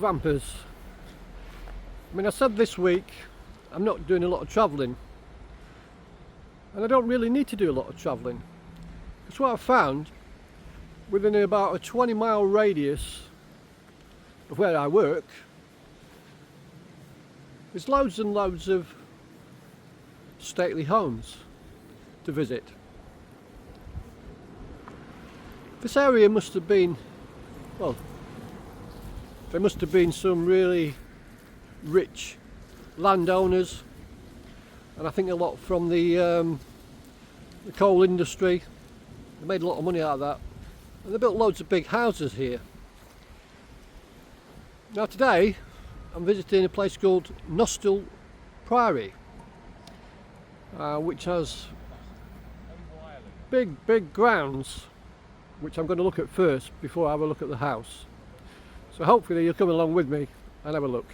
Vampers. I mean, I said this week I'm not doing a lot of travelling, and I don't really need to do a lot of travelling. Because what I've found, within about a 20-mile radius of where I work, there's loads and loads of stately homes to visit. This area must have been, well, there must have been some really rich landowners, and I think a lot from the coal industry. They made a lot of money out of that, and they built loads of big houses here. Now today I'm visiting a place called Nostell Priory, which has big grounds, which I'm going to look at first before I have a look at the house. So hopefully you'll come along with me and have a look.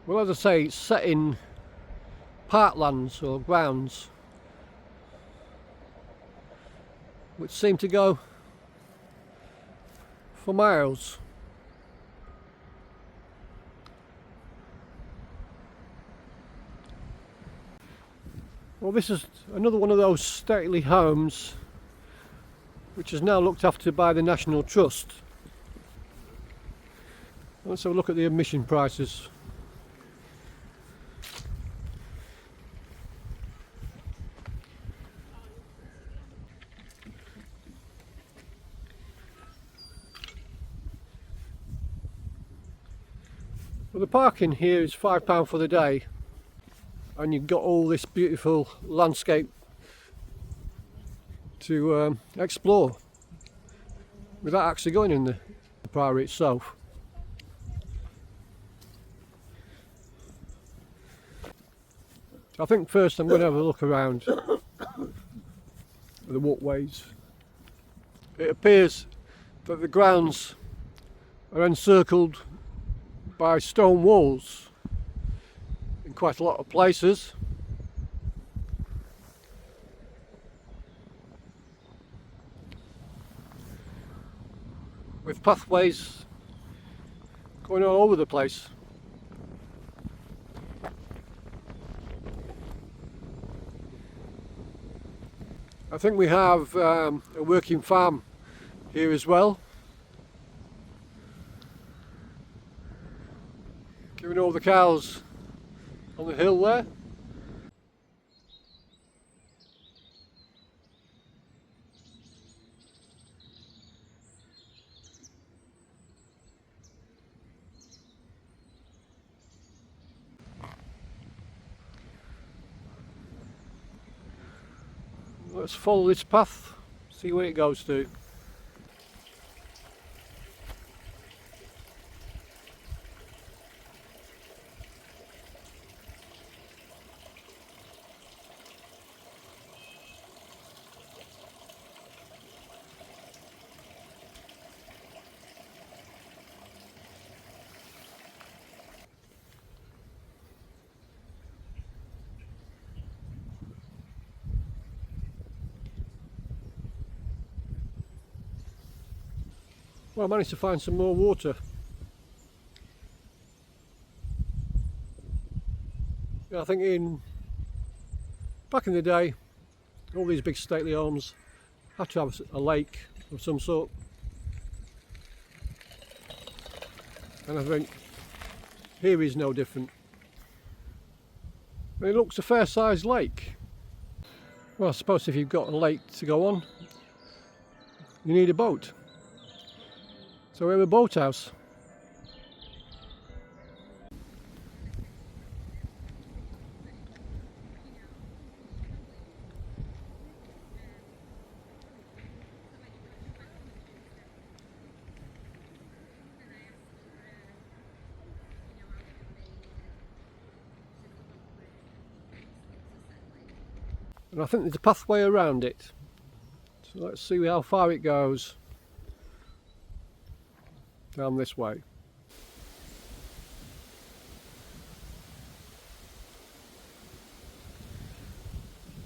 Well, as I say, it's set in parklands or grounds which seem to go for miles. Well, this is another one of those stately homes which is now looked after by the National Trust. Let's have a look at the admission prices. Well, the parking here is £5 for the day, and you've got all this beautiful landscape to explore without actually going in the priory itself. I think first I'm going to have a look around the walkways. It appears that the grounds are encircled by stone walls in quite a lot of places. With pathways going all over the place. I think we have a working farm here as well, giving all the cows on the hill there. Let's follow this path, see where it goes to. Well, I managed to find some more water. I think back in the day, all these big stately homes had to have a lake of some sort. And I think here is no different. But it looks a fair sized lake. Well, I suppose if you've got a lake to go on, you need a boat. So we have a boathouse. And I think there's a pathway around it. So let's see how far it goes. Down this way.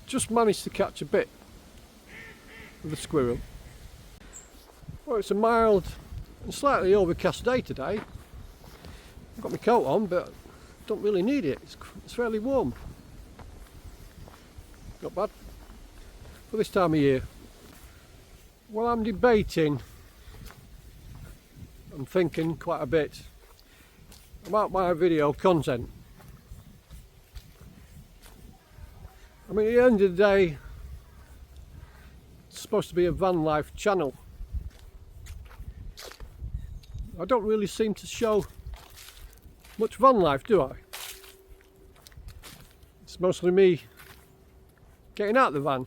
Just managed to catch a bit of the squirrel. Well, it's a mild And slightly overcast day today. I've got my coat on, but don't really need it. It's fairly warm. Not bad for this time of year. Well, I'm debating, I'm thinking quite a bit about my video content. I mean, at the end of the day, it's supposed to be a van life channel. I don't really seem to show much van life, do I? It's mostly me getting out of the van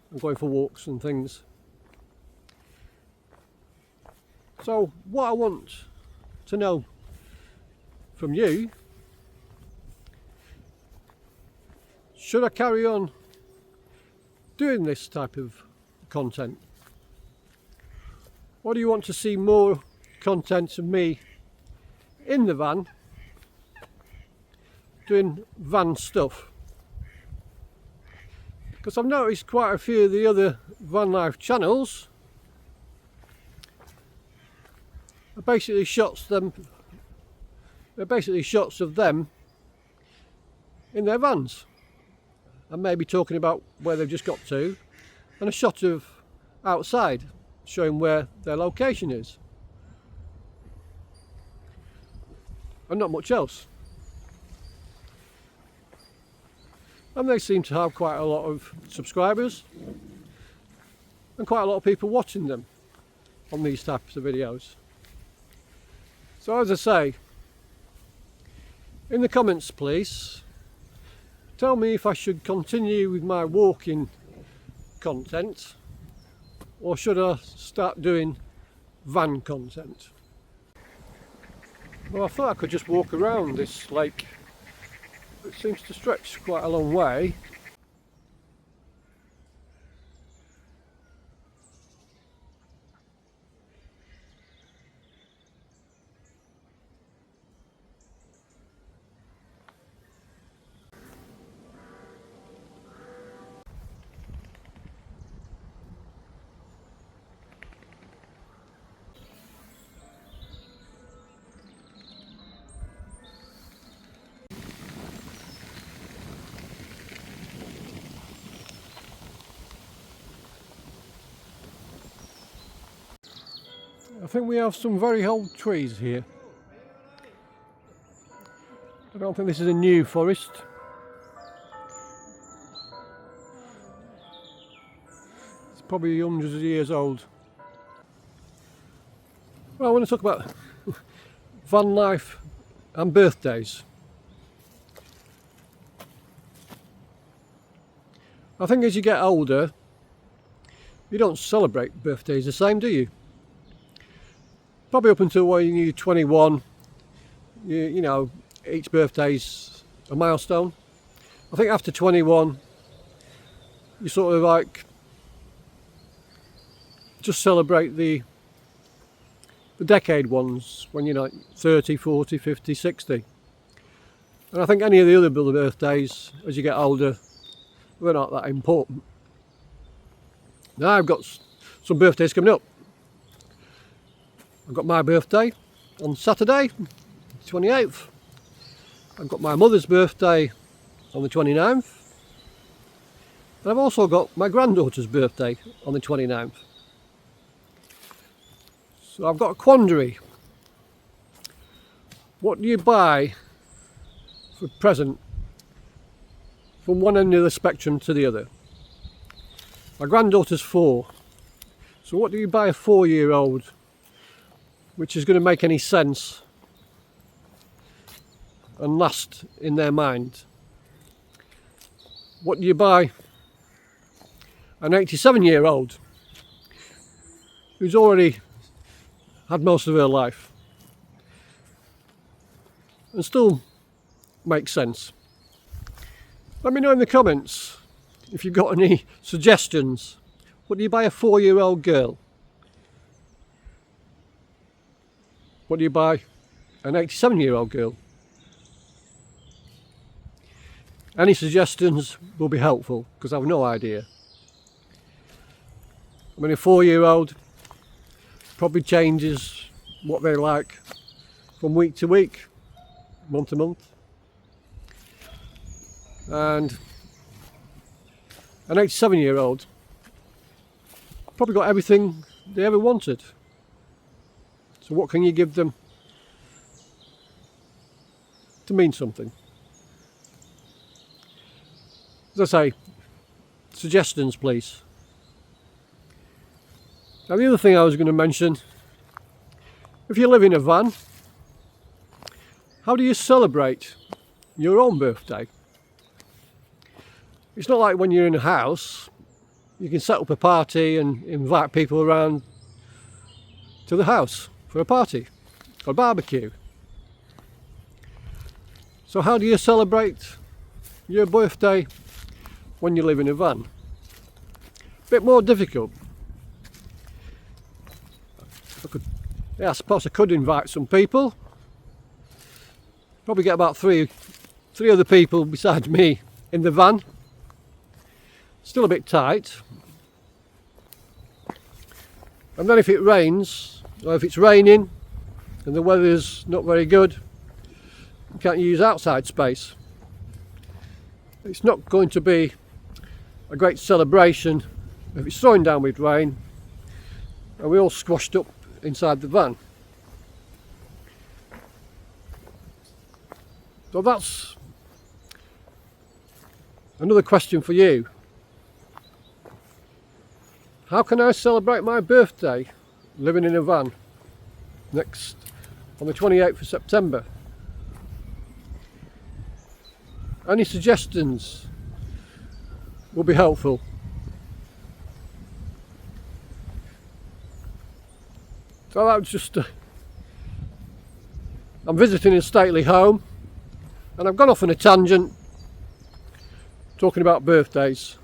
and going for walks and things. So what I want to know from you, should I carry on doing this type of content? Or do you want to see more content of me in the van doing van stuff? Because I've noticed quite a few of the other van life channels are basically shots of them in their vans, and maybe talking about where they've just got to, and a shot of outside showing where their location is, and not much else. And they seem to have quite a lot of subscribers and quite a lot of people watching them on these types of videos. So as I say, in the comments please, tell me if I should continue with my walking content or should I start doing van content. Well, I thought I could just walk around this lake. It seems to stretch quite a long way. I think we have some very old trees here. I don't think this is a new forest. It's probably hundreds of years old. Well, I want to talk about van life and birthdays. I think as you get older, you don't celebrate birthdays the same, do you? Probably up until when you're 21, you know, each birthday's a milestone. I think after 21, you sort of like just celebrate the decade ones when you're like 30, 40, 50, 60. And I think any of the other birthdays, as you get older, they're not that important. Now I've got some birthdays coming up. I've got my birthday on Saturday, 28th. I've got my mother's birthday on the 29th. And I've also got my granddaughter's birthday on the 29th. So I've got a quandary. What do you buy for a present from one end of the spectrum to the other? My granddaughter's 4. So what do you buy a 4-year-old which is going to make any sense and last in their mind? What do you buy an 87-year-old who's already had most of her life and still makes sense? Let me know in the comments if you've got any suggestions. What do you buy a 4-year-old girl? What do you buy an 87-year-old girl? Any suggestions will be helpful because I have no idea. I mean, a 4-year-old, probably changes what they like from week to week, month to month. And an 87-year-old probably got everything they ever wanted. So what can you give them to mean something? As I say, suggestions please. Now the other thing I was going to mention, if you live in a van, how do you celebrate your own birthday? It's not like when you're in a house, you can set up a party and invite people around to the house for a party or a barbecue. So how do you celebrate your birthday when you live in a van? A bit more difficult. I suppose I could invite some people. Probably get about three other people besides me in the van. Still a bit tight. And then if it rains, or if it's raining and the weather's not very good, you can't use outside space. It's not going to be a great celebration if it's throwing down with rain and we're all squashed up inside the van. So that's another question for you. How can I celebrate my birthday living in a van on the 28th of September? Any suggestions will be helpful. So that was just I'm visiting a stately home and I've gone off on a tangent talking about birthdays.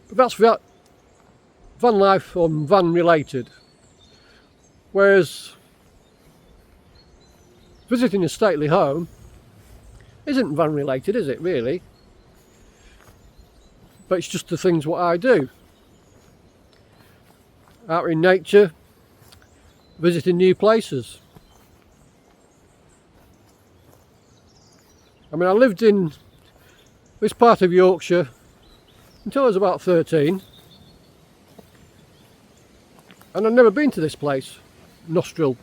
But that's van life or van related. Whereas visiting a stately home isn't van related, is it really? But it's just the things what I do. Out in nature, visiting new places. I mean, I lived in this part of Yorkshire until I was about 13. And I'd never been to this place, Nostril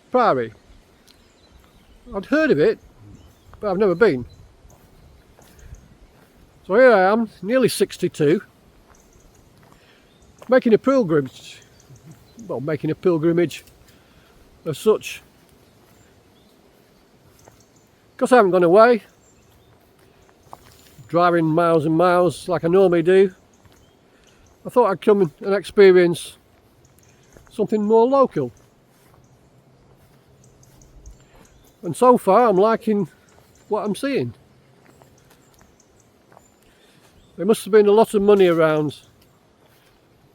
Priory. I'd heard of it, but I've never been. So here I am, nearly 62, making a pilgrimage. Well, making a pilgrimage as such, because I haven't gone away, driving miles and miles like I normally do. I thought I'd come and experience something more local. And so far I'm liking what I'm seeing. There must have been a lot of money around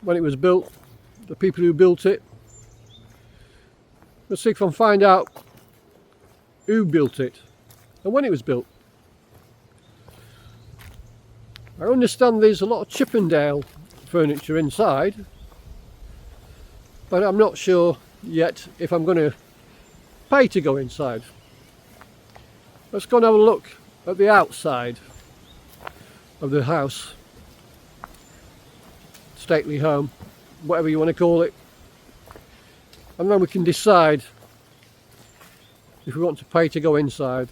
when it was built, the people who built it. Let's see if I can find out who built it and when it was built. I understand there's a lot of Chippendale furniture inside, but I'm not sure yet if I'm going to pay to go inside. Let's go and have a look at the outside of the house, stately home, whatever you want to call it, and then we can decide if we want to pay to go inside.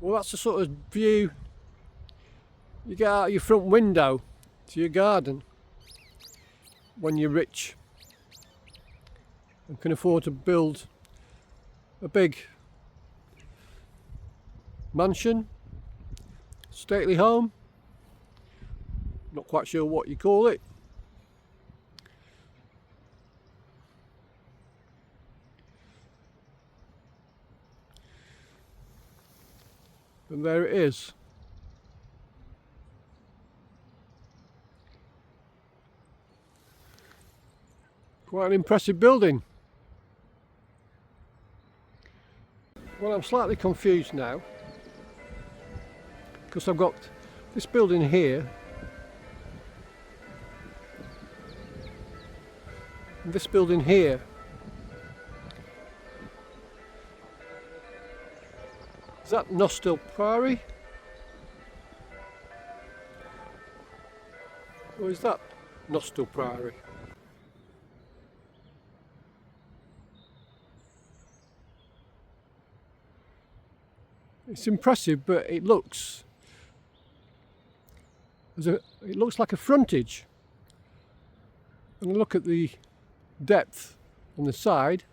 Well, that's the sort of view you get out your front window to your garden when you're rich and can afford to build a big mansion, stately home, not quite sure what you call it. And there it is. Quite an impressive building. Well, I'm slightly confused now because I've got this building here And this building here, is that Nostell Priory? Or is that Nostell Priory? It's impressive, but it looks like a frontage. And look at the depth on the side.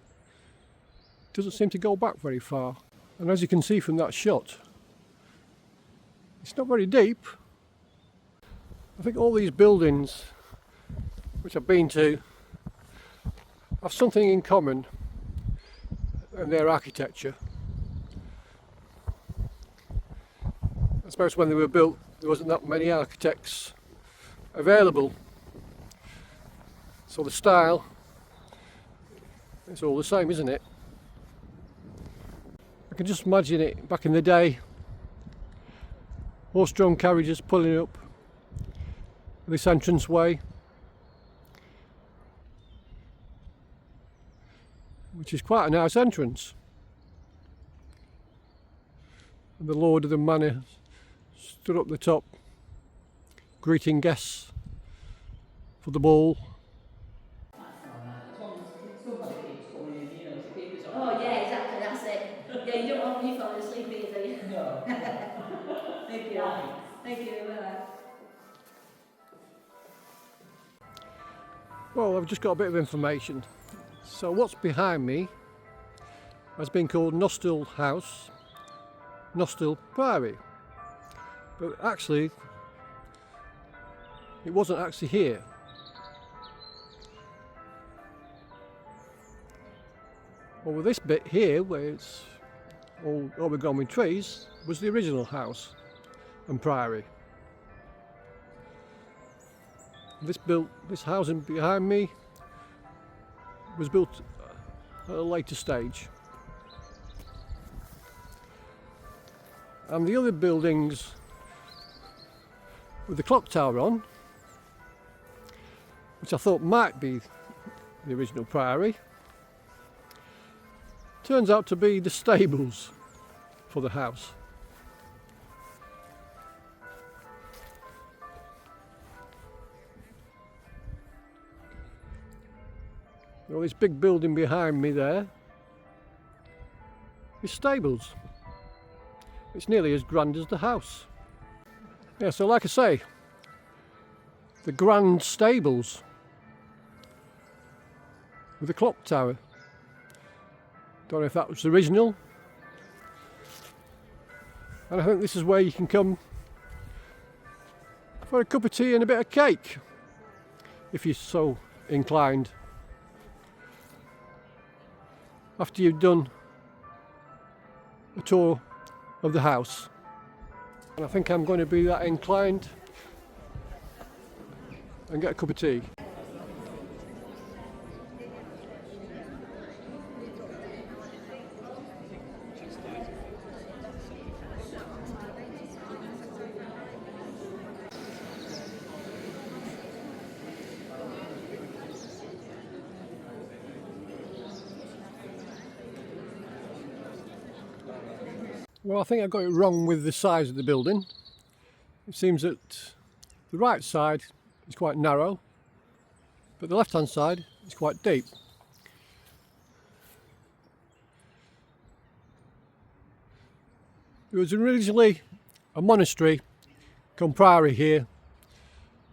It doesn't seem to go back very far. And as you can see from that shot, it's not very deep. I think all these buildings which I've been to have something in common in their architecture. I suppose when they were built there wasn't that many architects available, so the style, it's all the same, isn't it? I can just imagine it back in the day, horse-drawn carriages pulling up this entranceway, which is quite a nice entrance. And the lord of the manor stood up the top, greeting guests for the ball. Oh yeah, exactly, that's it. Yeah, you don't want me falling asleep either, do you? No. Thank you. Thank you. Well, I've just got a bit of information. So what's behind me has been called Nostell House, Nostell Priory. But actually, it wasn't actually here. Over this bit here, where it's all overgrown with trees, was the original house and priory. This housing behind me was built at a later stage. And the other buildings with the clock tower on, which I thought might be the original priory, turns out to be the stables for the house. Well, this big building behind me there is stables. It's nearly as grand as the house. Yeah, so like I say, the grand stables with the clock tower. Don't know if that was original. And I think this is where you can come for a cup of tea and a bit of cake, if you're so inclined, after you've done a tour of the house. And I think I'm going to be that inclined and get a cup of tea. Well, I think I got it wrong with the size of the building. It seems that the right side is quite narrow, but the left-hand side is quite deep. There was originally a monastery come priory here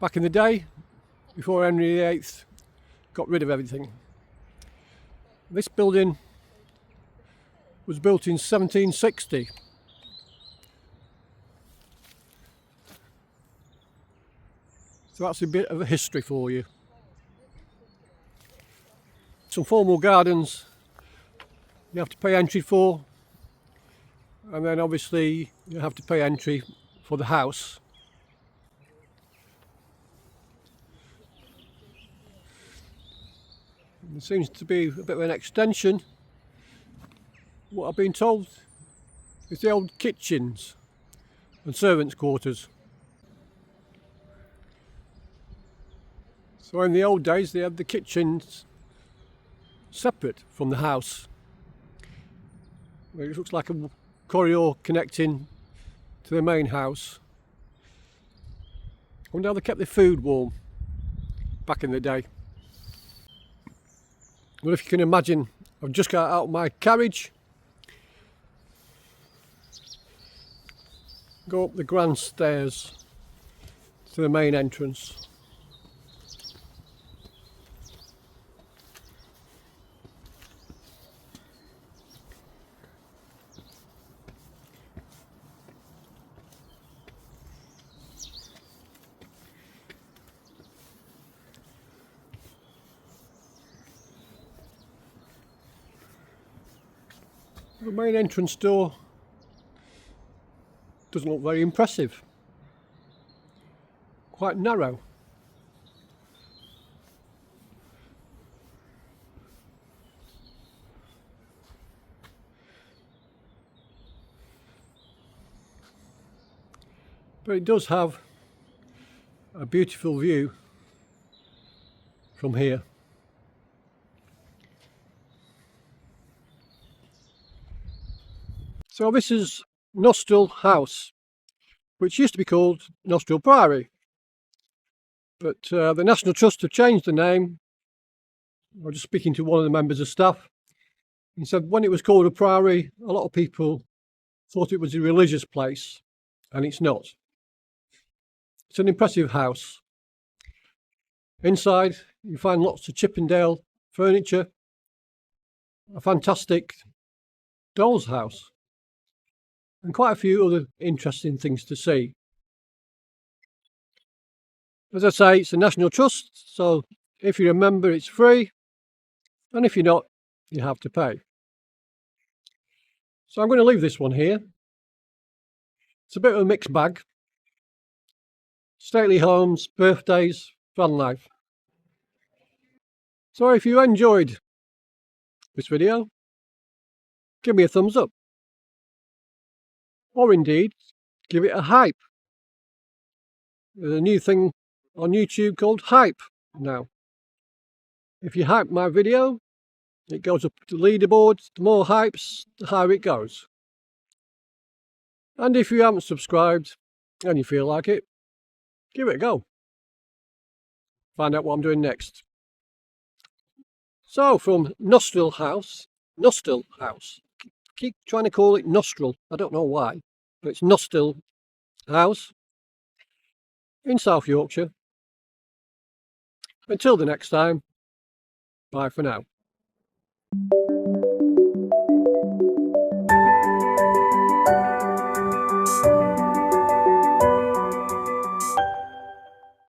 back in the day, before Henry VIII got rid of everything. This building was built in 1760. So that's a bit of a history for you. Some formal gardens you have to pay entry for, and then obviously you have to pay entry for the house. There seems to be a bit of an extension. What I've been told is the old kitchens and servants' quarters. So in the old days they had the kitchens separate from the house. It looks like a corridor connecting to the main house. I wonder how they kept their food warm back in the day. Well, if you can imagine, I've just got out of my carriage, go up the grand stairs to the main entrance. The main entrance door doesn't look very impressive. Quite narrow. But it does have a beautiful view from here. So this is Nostell House, which used to be called Nostell Priory. But the National Trust have changed the name. I was just speaking to one of the members of staff. He said when it was called a priory, a lot of people thought it was a religious place, and it's not. It's an impressive house. Inside you find lots of Chippendale furniture, a fantastic doll's house, and quite a few other interesting things to see. As I say, it's a National Trust, so if you're a member it's free, and if you're not, you have to pay. So I'm going to leave this one here. It's a bit of a mixed bag. Stately homes, birthdays, van life. So if you enjoyed this video, give me a thumbs up. Or indeed, give it a hype. There's a new thing on YouTube called hype now. If you hype my video, it goes up to the leaderboard. The more hypes, the higher it goes. And if you haven't subscribed and you feel like it, give it a go. Find out what I'm doing next. So from Nostell House, keep trying to call it Nostril, I don't know why, but it's Nostell House in South Yorkshire. Until the next time, bye for now.